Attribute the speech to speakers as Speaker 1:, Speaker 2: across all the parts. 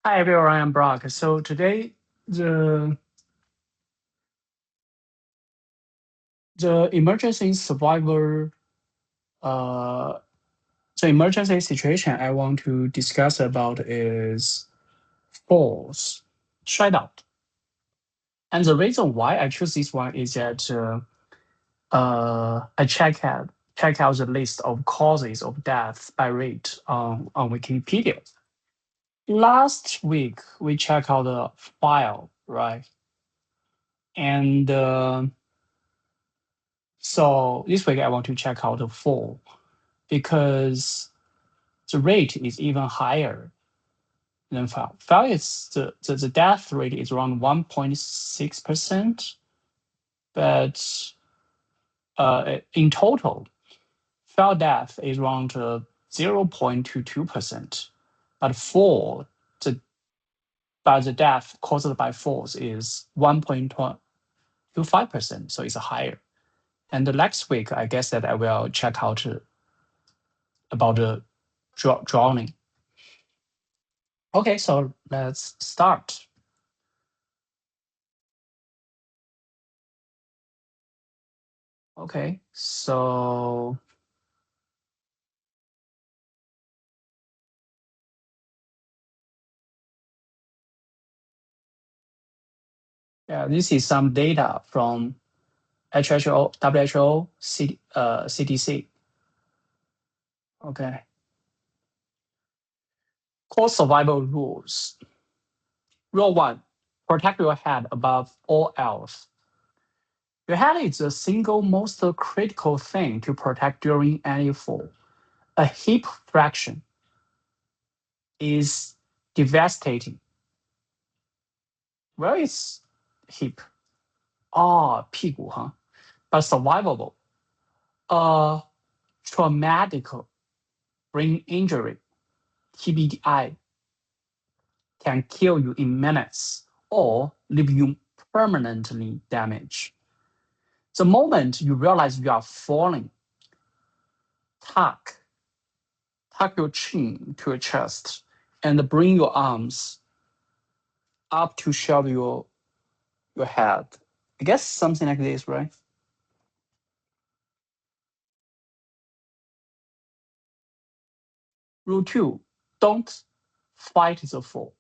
Speaker 1: Hi everyone, I'm Brock. So today the the emergency survivor uh the emergency situation I want to discuss about is falls, 摔倒. And the reason why I choose this one is that I check out the list of causes of death by rate on Wikipedia. Last week we check out the file, right? And so this week I want to check out the fall because the rate is even higher than file. File is the death rate is around 1.6%, but in total, file death is around 0.22%. But fall, the death caused by falls is 1.25%, so it's higher. And the next week, I guess that I will check out about the drowning. Okay, so let's start. Okay, so yeah, this is some data from WHO, WHO, CDC. Okay. Core survival rules. Rule 1, protect your head above all else. Your head is the single most critical thing to protect during any fall. A hip fraction is devastating. Where is hip? 屁股 huh? But survivable. Traumatic brain injury, TBI, can kill you in minutes or leave you permanently damaged. The moment you realize you are falling, tuck your chin to your chest and bring your arms up to shelter your head. I guess something like this, right? Rule 2, don't fight the fall.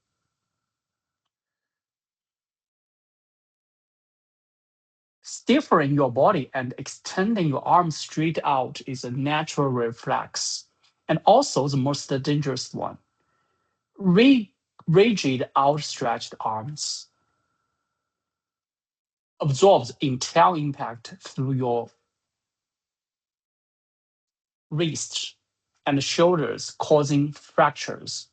Speaker 1: Stiffening your body and extending your arms straight out is a natural reflex, and also the most dangerous one. Rigid outstretched arms absorbs entire impact through your wrists and shoulders, causing fractures.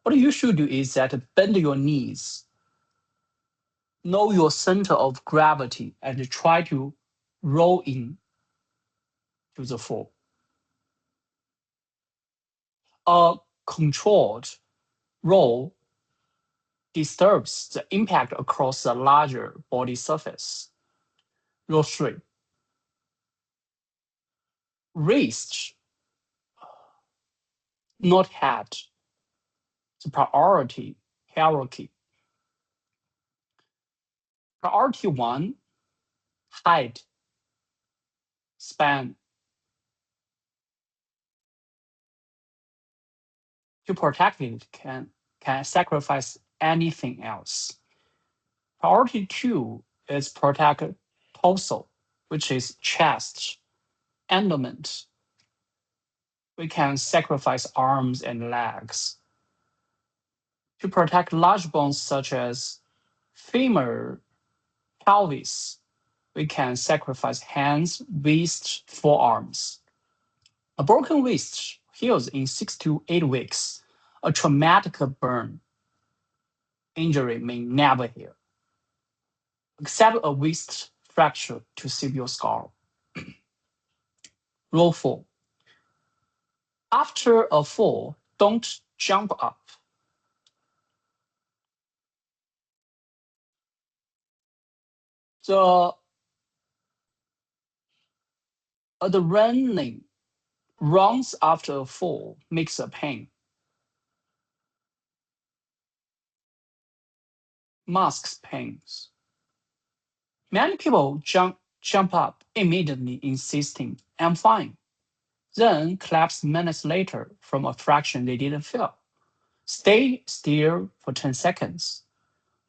Speaker 1: What you should do is that bend your knees, know your center of gravity, and try to roll in to the fall. A controlled roll disturbs the impact across the larger body surface. Rule 3, wrist, not head. The priority hierarchy. Priority 1, height, span. To protect it can sacrifice anything else. Priority 2 is protect torso, which is chest, abdomen. We can sacrifice arms and legs. To protect large bones such as femur, pelvis, we can sacrifice hands, wrist, forearms. A broken wrist heals in 6 to 8 weeks. A traumatic burn injury may never heal, except a wrist fracture to save your skull. Rule 4, after a fall, don't jump up. The adrenaline runs after a fall makes a pain. masks pains. Many people jump up immediately, insisting, "I'm fine," then collapse minutes later from a fraction they didn't feel. Stay still for 10 seconds.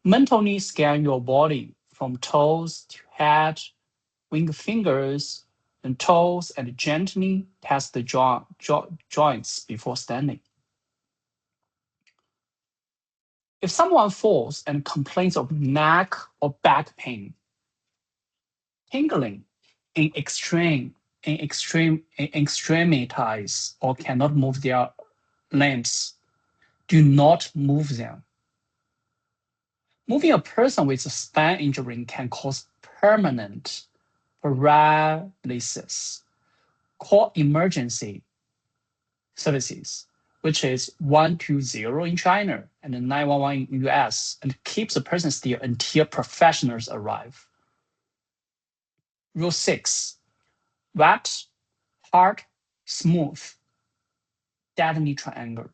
Speaker 1: Mentally scan your body from toes to head, wing fingers and toes, and gently test the joints before standing. If someone falls and complains of neck or back pain, tingling in extremities, or cannot move their limbs, do not move them. Moving a person with a spine injury can cause permanent paralysis. Call emergency services, which is 120 in China and 911 in US, and keep the person still until professionals arrive. Rule 6. Wet, hard, smooth, deadly triangle.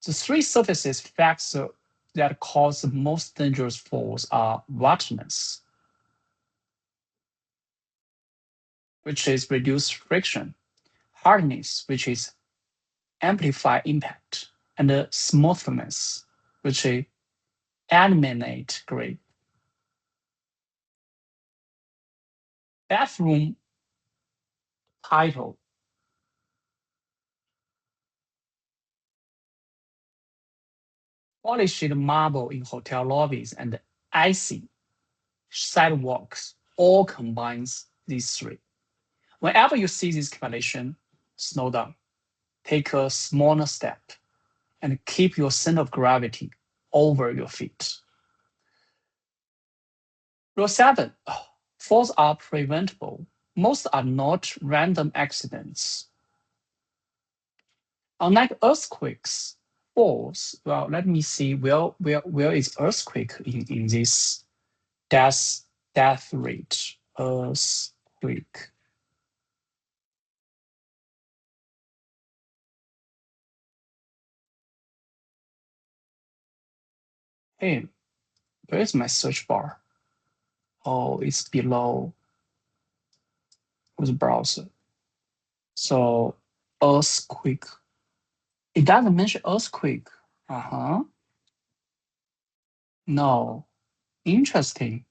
Speaker 1: The three surfaces factors that cause the most dangerous falls are wetness, which is reduced friction, hardness, which is amplify impact, and smoothness, which is eliminate grip. Bathroom title. Polished marble in hotel lobbies and icy sidewalks all combines these three. Whenever you see this combination, slow down, take a smaller step, and keep your center of gravity over your feet. Rule 7. Falls are preventable. Most are not random accidents. Unlike earthquakes, falls, well, let me see where is earthquake in this death rate. Earthquake. Hey, where is my search bar? Oh, it's below the browser. So earthquake. It doesn't mention earthquake. No. Interesting.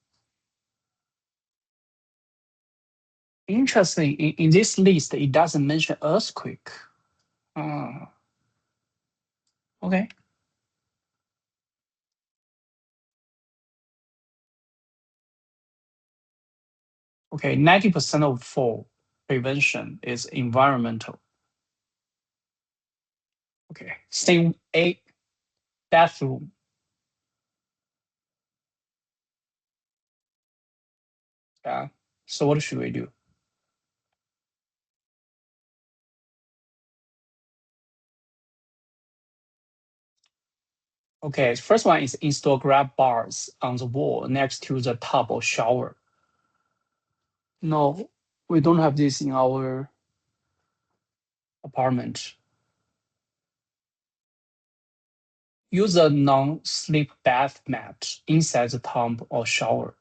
Speaker 1: Interesting. In this list, it doesn't mention earthquake. Okay. Okay, 90% of fall prevention is environmental. Okay, same 8 bathroom. Yeah. So what should we do? Okay, first one is install grab bars on the wall next to the tub or shower. No, we don't have this in our apartment. Use a non-slip bath mat inside the tub or shower.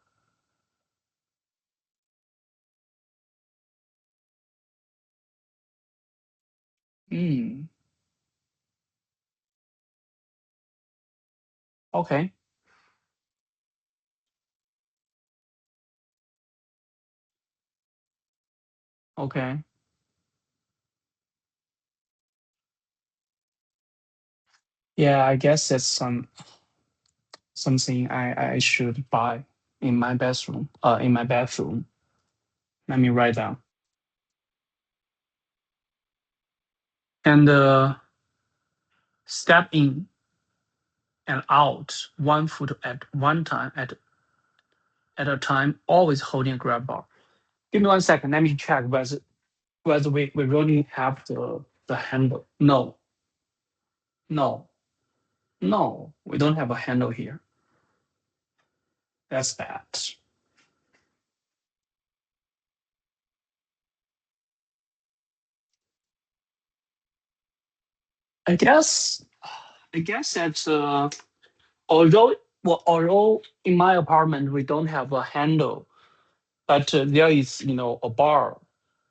Speaker 1: Okay. Okay. Yeah, I guess that's something I should buy in my bathroom. Let me write down. And step in and out 1 foot at one time at a time, always holding a grab bar. Give me 1 second. Let me check whether we really have the handle. No, no, no. We don't have a handle here. That's bad. I guess that although Well, although in my apartment we don't have a handle, but there is, a bar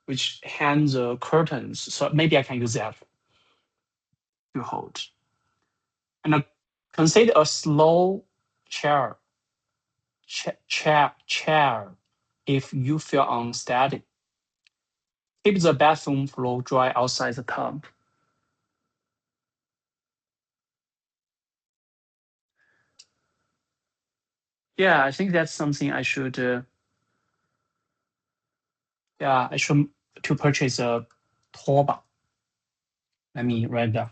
Speaker 1: which hangs the curtains. So maybe I can use that to hold. And consider a slow chair, chair if you feel unsteady. Keep the bathroom floor dry outside the tub. Yeah, I think that's something I should. I should to purchase a torba. Let me write that.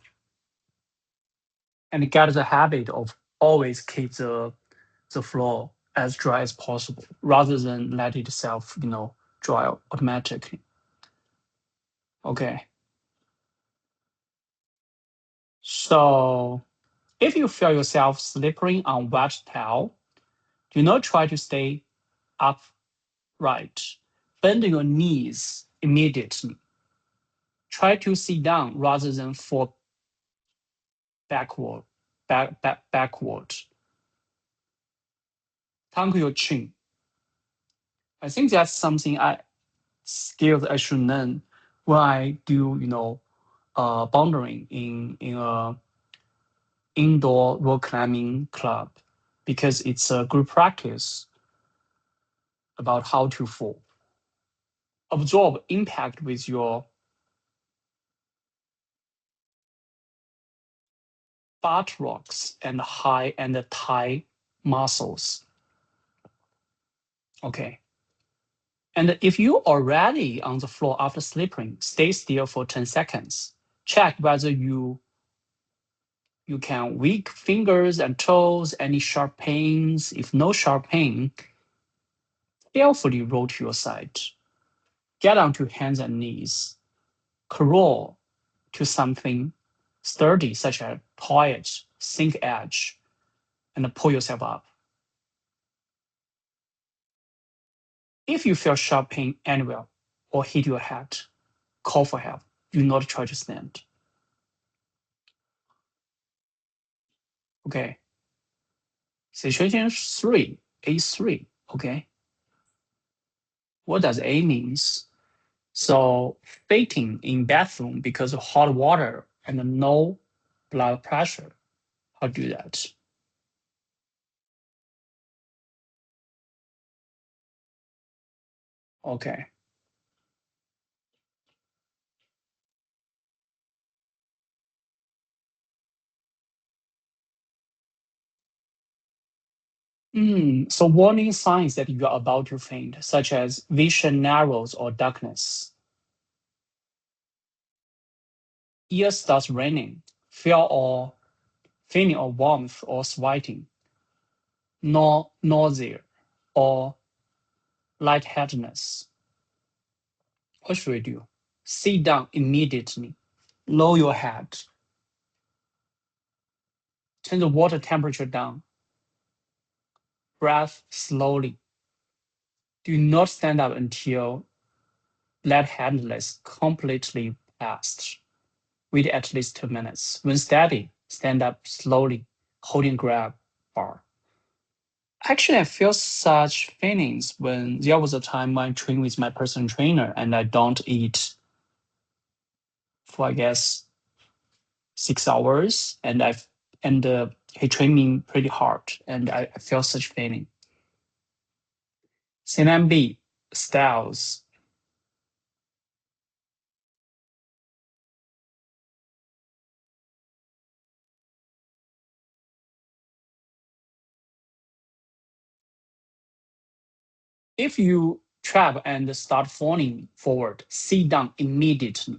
Speaker 1: And get the habit of always keep the floor as dry as possible, rather than let itself, dry automatically. Okay. So if you feel yourself slipping on wet towel, do not try to stay upright. Bend your knees immediately. Try to sit down rather than fall backward. Backward. Tuck your chin. I think that's something skills I should learn when I do, bouldering in a indoor rock climbing club, because it's a good practice about how to fall. Absorb impact with your buttocks and high and thigh muscles. Okay. And if you're already on the floor after slipping, stay still for 10 seconds. Check whether you can weak fingers and toes, any sharp pains. If no sharp pain, carefully roll to your side. Get onto hands and knees. Crawl to something sturdy, such as toilet, sink edge, and pull yourself up. If you feel sharp pain anywhere or hit your head, call for help. Do not try to stand. Okay. Situation 3, A3. Okay. What does A means? So fainting in bathroom because of hot water and no blood pressure. How do that? Okay. So warning signs that you are about to faint, such as vision narrows or darkness. Ear starts raining, feeling of warmth or sweating, nausea or lightheadedness. What should we do? Sit down immediately. Lower your head. Turn the water temperature down. Breathe slowly. Do not stand up until lightheadedness completely passed. Wait at least 2 minutes. When steady, stand up slowly, holding grab bar. Actually, I feel such feelings when there was a time when I trained with my personal trainer and I don't eat for, I guess, 6 hours, and he trained me pretty hard, and I felt such feeling. CNMB styles. If you trap and start falling forward, sit down immediately.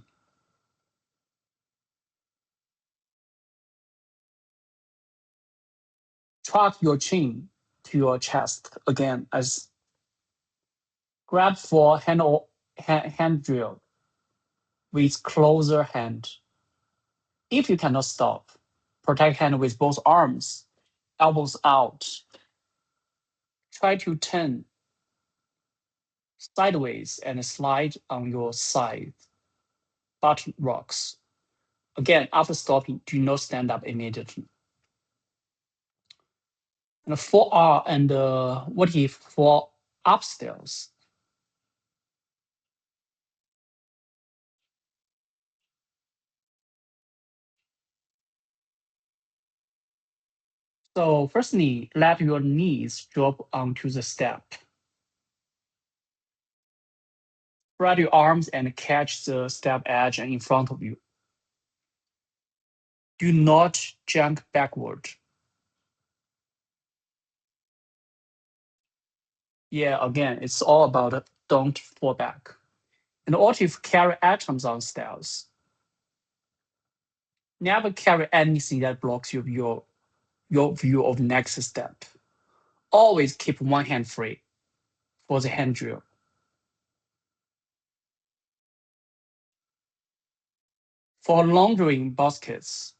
Speaker 1: Tuck your chin to your chest again, as grab for hand drill with closer hand. If you cannot stop, protect hand with both arms, elbows out. Try to turn sideways and slide on your side. Butt rocks. Again, after stopping, do not stand up immediately. And what if for upstairs? So firstly, let your knees drop onto the step. Spread your arms and catch the step edge in front of you. Do not jump backward. Yeah, again, it's all about don't fall back. And what if carry items on stairs? Never carry anything that blocks your view of next step. Always keep one hand free for the hand drill. For laundry baskets,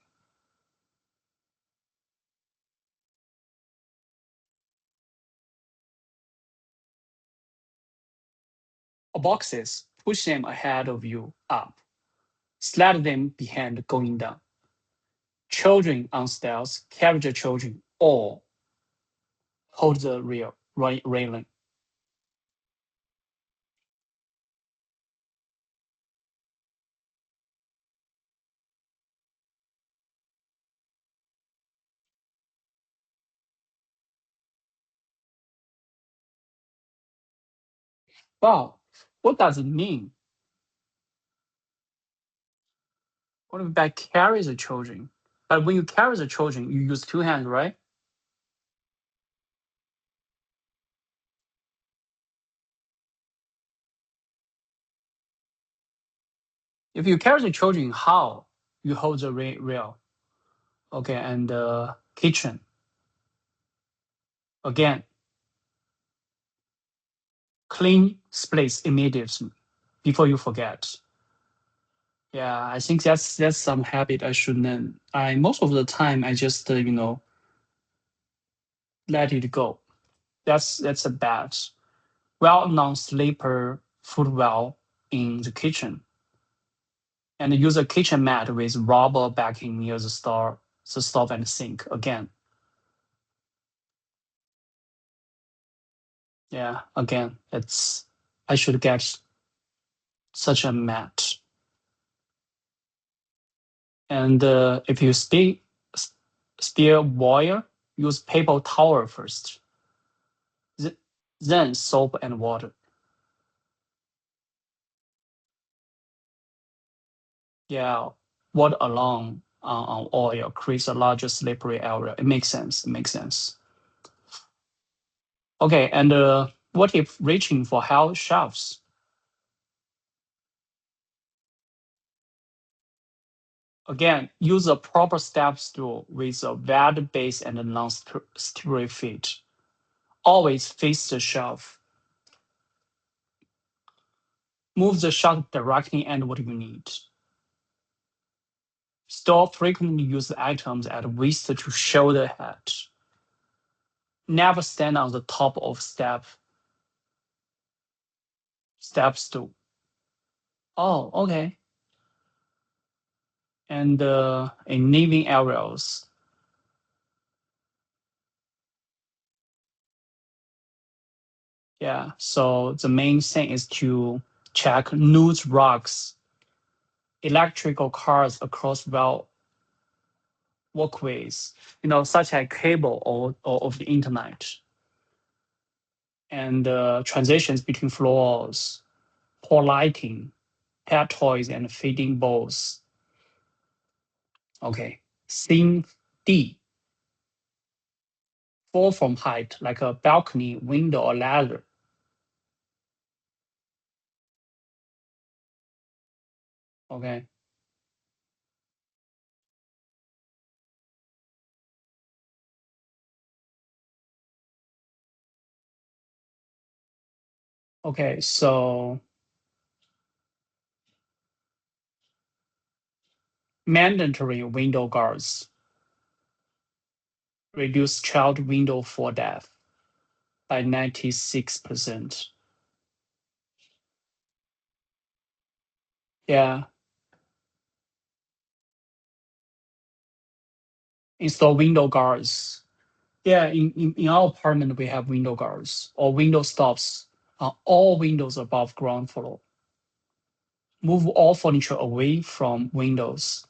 Speaker 1: or boxes, push them ahead of you up. Slide them behind going down. Children on stairs, carry the children or hold the railing. Wow, what does it mean? What if I carry the children? But when you carry the children, you use two hands, right? If you carry the children, how you hold the rail? Okay, and the kitchen. Again, clean space immediately before you forget. Yeah, I think that's some habit I should learn. I most of the time I just let it go. That's a bad. Well, non-sleeper food well in the kitchen, and use a kitchen mat with rubber backing near the stove and sink. Again, yeah, again, it's I should get such a mat. And if you spill water, use paper towel first, then soap and water. Yeah, water alone on oil creates a larger slippery area. It makes sense. It makes sense. Okay, and what if reaching for high shelves? Again, use a proper step stool with a wide base and a non-slippery feet. Always face the shelf. Move the shelf directly and what you need. Store frequently used items at waist to shoulder height. Never stand on the top of step stool. Oh, okay. And in living areas, yeah. So the main thing is to check loose rocks, electrical cars across walkways, such as cable or of the internet, and transitions between floors, poor lighting, pet toys, and feeding bowls. Okay. Scene D, fall from height, like a balcony, window, or ladder. Okay. Okay, so mandatory window guards reduce child window fall death by 96%. Yeah, install window guards Yeah, in our apartment, we have window guards or window stops on all windows above ground floor. Move all furniture away from windows.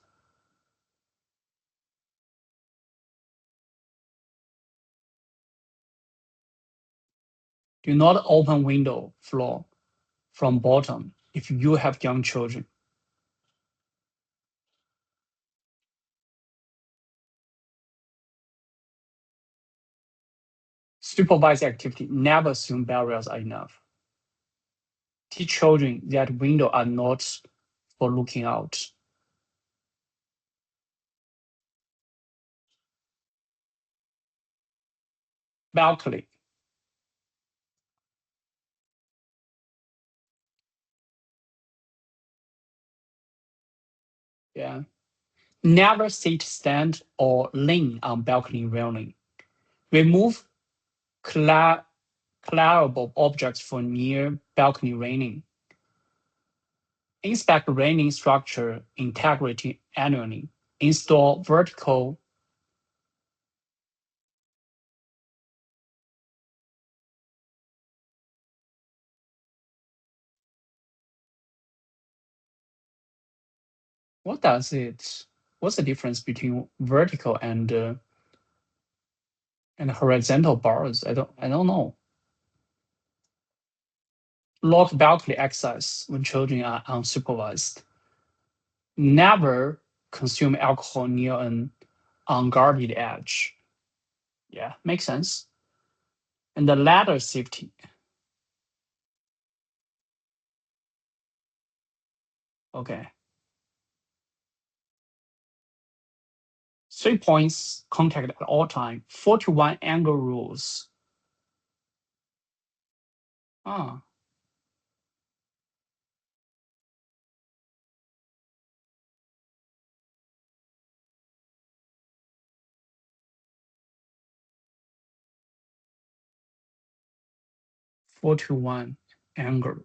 Speaker 1: Do not open window floor from bottom if you have young children. Supervise activity. Never assume barriers are enough. Teach children that windows are not for looking out. Balcony. Yeah. Never sit, stand, or lean on balcony railing. Remove collapsible objects from near balcony railing. Inspect railing structure integrity annually. Install vertical. What does it? What's the difference between vertical and horizontal bars? I don't know. Lock balcony access when children are unsupervised. Never consume alcohol near an unguarded edge. Yeah, makes sense. And the ladder safety. Okay. 3 points contact at all time. 41 angle rules. Ah, 41 angle.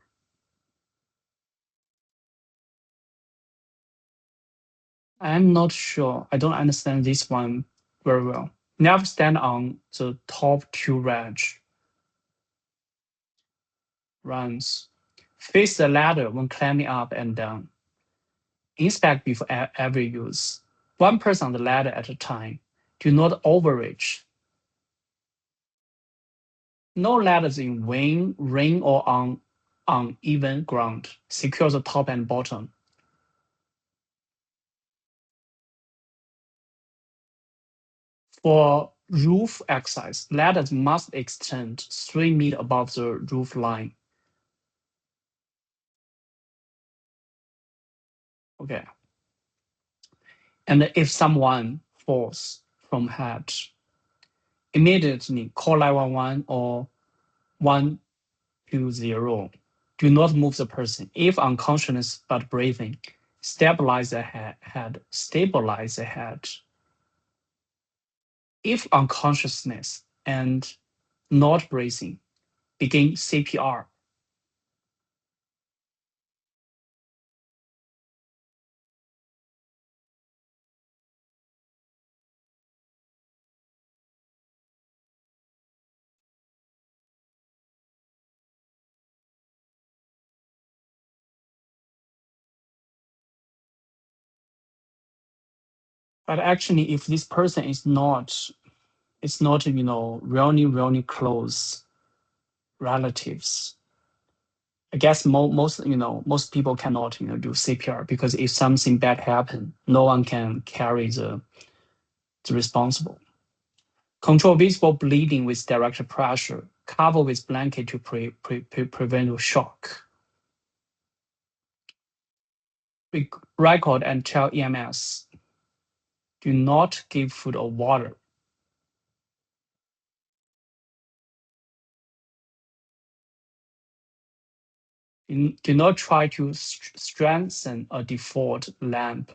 Speaker 1: I'm not sure. I don't understand this one very well. Never stand on the top two ledge. Runs. Face the ladder when climbing up and down. Inspect before every use. One person on the ladder at a time. Do not overreach. No ladders in wind, rain, or on uneven ground. Secure the top and bottom. For roof access, ladders must extend 3 meters above the roof line. Okay. And if someone falls from height, immediately call 911 or 120. Do not move the person. If unconscious but breathing, stabilize the head. Stabilize the head. If unconsciousness and not breathing, begin CPR. But actually, if this person is not, it's not, really close relatives, I guess most people cannot do CPR because if something bad happen, no one can carry the responsible. Control visible bleeding with direct pressure. Cover with blanket to prevent shock. Record and tell EMS. Do not give food or water. Do not try to strengthen a default lamp.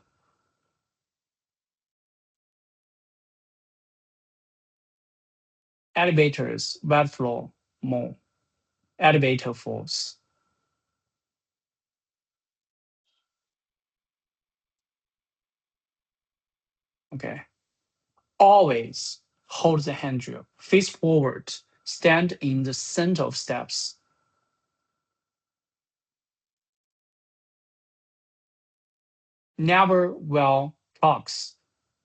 Speaker 1: Elevators, wet floor, more. Elevator falls. Okay. Always hold the handrail, face forward, stand in the center of steps. Never wear Crocs,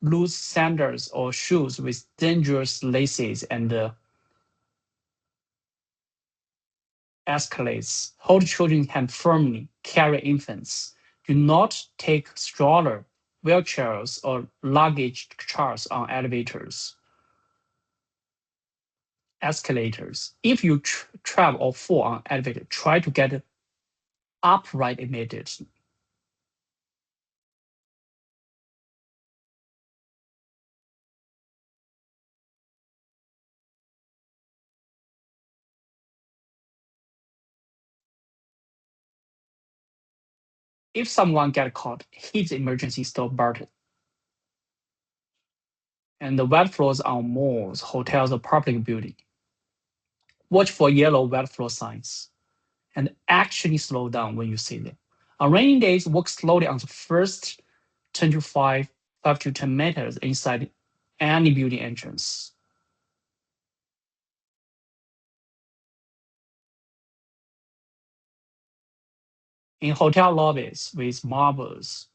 Speaker 1: loose sandals, or shoes with dangerous laces and escalates. Hold children's hand firmly. Carry infants. Do not take stroller, wheelchairs, or luggage cars on elevators. Escalators. If you travel or fall on elevator, try to get upright immediately. If someone get caught, hit the emergency stop button. And the wet floors on malls, hotels, or public building. Watch for yellow wet floor signs and actually slow down when you see them. On rainy days, walk slowly on the first 10 to 5 to 10 meters inside any building entrance. In hotel lobbies with marbles,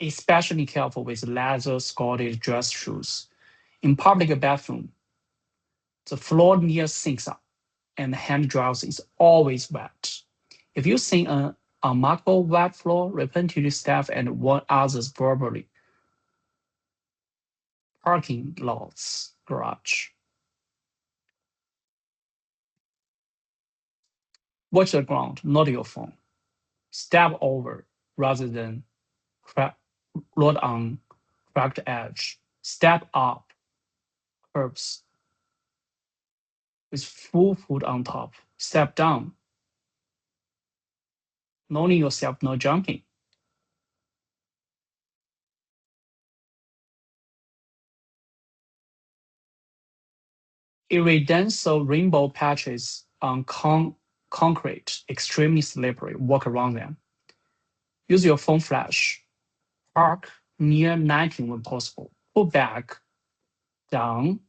Speaker 1: especially careful with leather scalded dress shoes. In public bathroom, the floor near sinks and hand dryers is always wet. If you see an unmarkable wet floor, repent to the staff and warn others verbally. Parking lots, garage. Watch the ground, not your phone. Step over rather than rode on cracked edge. Step up curbs with full foot on top. Step down. Knowing yourself, no jumping. Iridescent rainbow patches on concrete, extremely slippery. Walk around them. Use your phone flash. Park near 19 when possible. Pull back, down,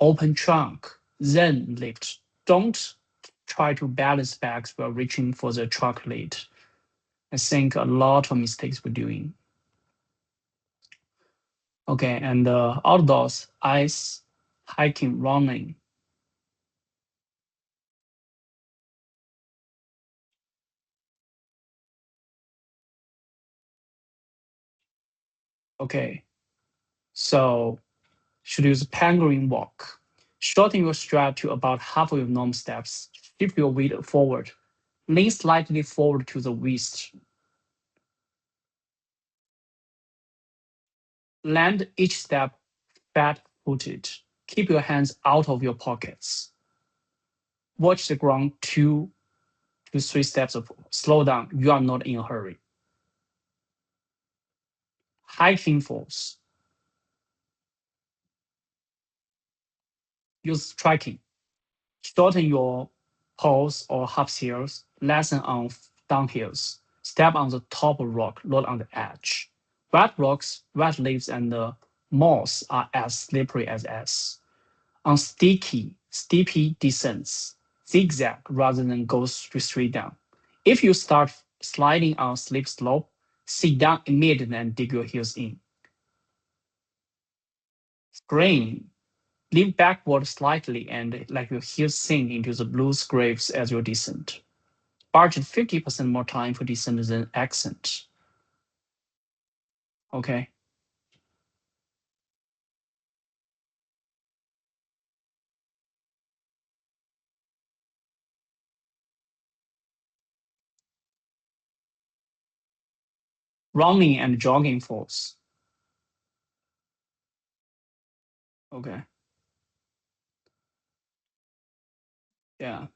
Speaker 1: open trunk, then lift. Don't try to balance bags while reaching for the truck lid. I think a lot of mistakes we're doing. Okay, and outdoors, ice, hiking, running. Okay, so should use penguin walk. Shorten your stride to about half of your normal steps. Shift your weight forward. Lean slightly forward to the waist. Land each step flat-footed. Keep your hands out of your pockets. Watch the ground 2 to 3 steps. Slow down. You are not in a hurry. Hiking falls. Use striking. Shorten your poles or half hills. Lessen on downhills. Step on the top of rock, not on the edge. Wet rocks, wet leaves, and moss are as slippery as ice. On steepy descents, zigzag rather than go straight down. If you start sliding on steep slope, sit down immediately and dig your heels in. Screen. Lean backward slightly and let your heels sink into the loose graves as you descend. Budget 50% more time for descent than ascent. Okay. Running and jogging falls. Okay. Yeah.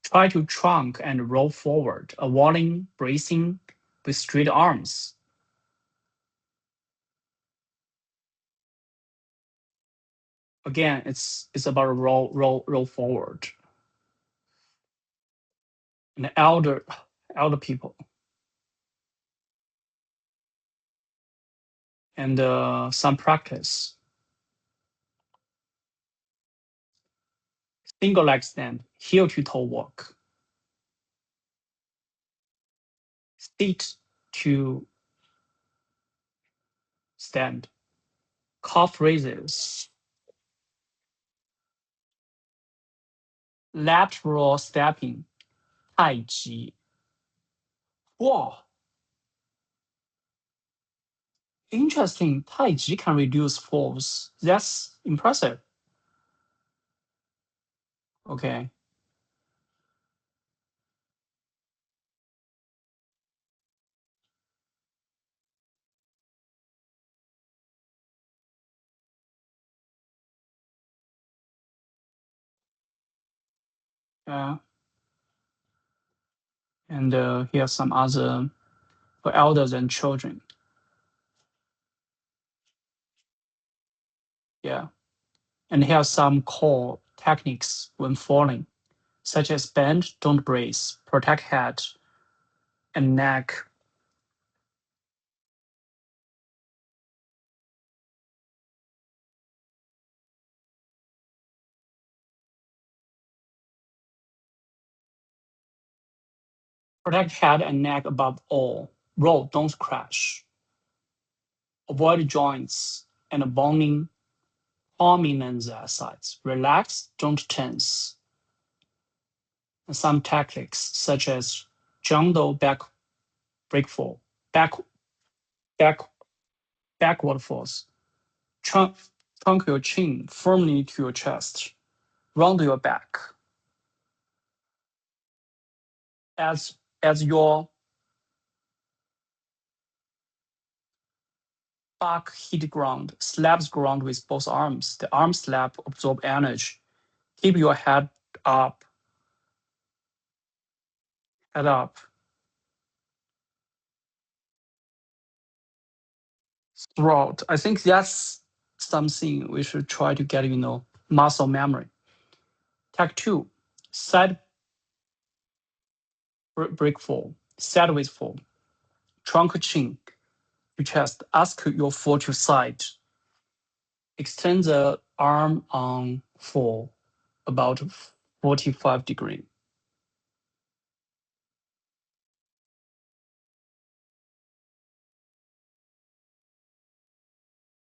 Speaker 1: Try to trunk and roll forward, avoiding bracing with straight arms. Again, it's about roll forward. And elder people and some practice. single leg stand, heel to toe walk, sit to stand, calf raises, lateral stepping, 太极. Wow, interesting. Tai Chi can reduce force. That's impressive. Okay. Yeah. And here's some other for elders and children. Yeah. And here's some core techniques when falling, such as bend, don't brace, protect head and neck. Protect head and neck above all. Roll, don't crash. Avoid joints and boning, palming and the sides. Relax, don't tense. And some tactics such as jungle back break fall, back backward falls. Trunk your chin firmly to your chest. Round your back. As your back hit ground, slaps ground with both arms. The arm slap absorb energy. Keep your head up. Head up. Throat. I think that's something we should try to get, muscle memory. Tech 2, side break fall, sideways fall, trunk chin to chest. Ask your fall to side. Extend the arm on fall about 45 degrees.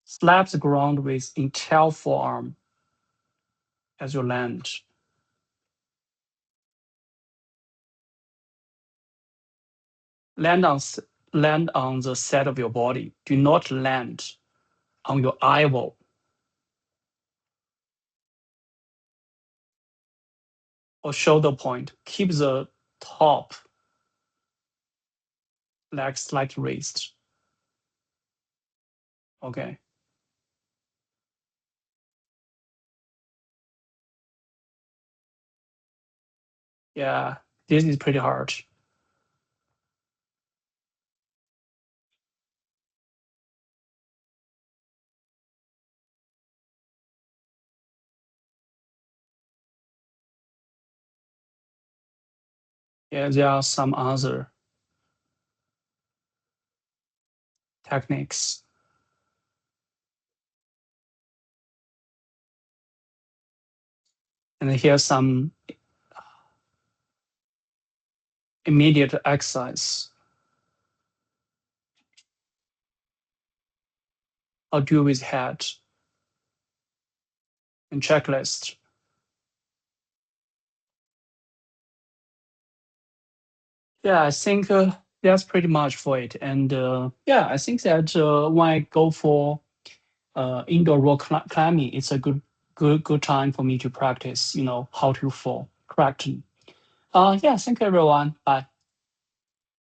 Speaker 1: Slap the ground with entire forearm as you land. Land on the side of your body. Do not land on your elbow. Or shoulder point. Keep the top leg slightly raised. Okay. Yeah, this is pretty hard. Yeah, there are some other techniques. And here's some immediate exercise. I'll do with head and checklist. Yeah, I think that's pretty much for it. And yeah, I think that when I go for indoor rock climbing, it's a good time for me to practice, how to fall correctly. Yeah, thank you everyone. Bye.